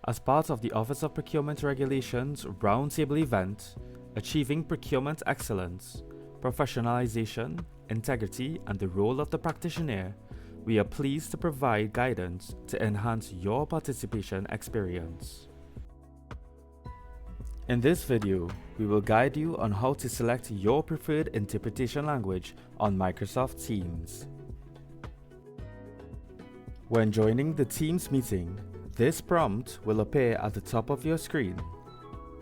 As part of the Office of Procurement Regulation's Roundtable event, Achieving Procurement Excellence, Professionalization, Integrity, and the Role of the Practitioner, we are pleased to provide guidance to enhance your participation experience. In this video, we will guide you on how to select your preferred interpretation language on Microsoft Teams. When joining the Teams meeting, this prompt will appear at the top of your screen.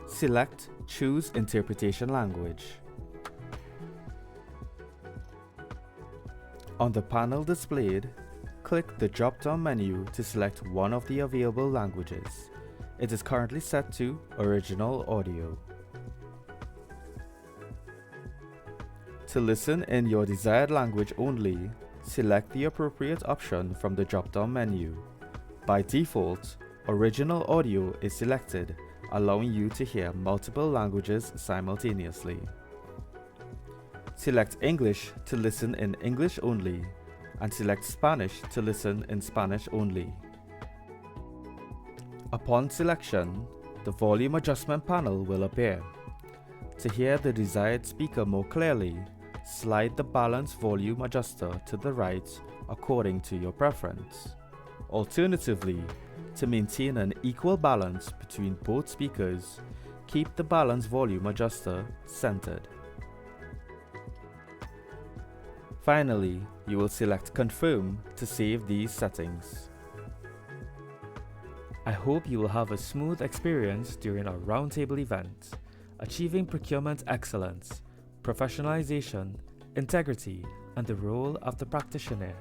Select Choose Interpretation Language. On the panel displayed, click the drop-down menu to select one of the available languages. It is currently set to Original Audio. To listen in your desired language only, select the appropriate option from the drop-down menu. By default, Original Audio is selected, allowing you to hear multiple languages simultaneously. Select English to listen in English only, and select Spanish to listen in Spanish only. Upon selection, the volume adjustment panel will appear. To hear the desired speaker more clearly, slide the balance volume adjuster to the right according to your preference. Alternatively, to maintain an equal balance between both speakers, keep the balance volume adjuster centered. Finally, you will select Confirm to save these settings. I hope you will have a smooth experience during our Roundtable event, Achieving Procurement Excellence, Professionalization, Integrity, and the Role of the Practitioner.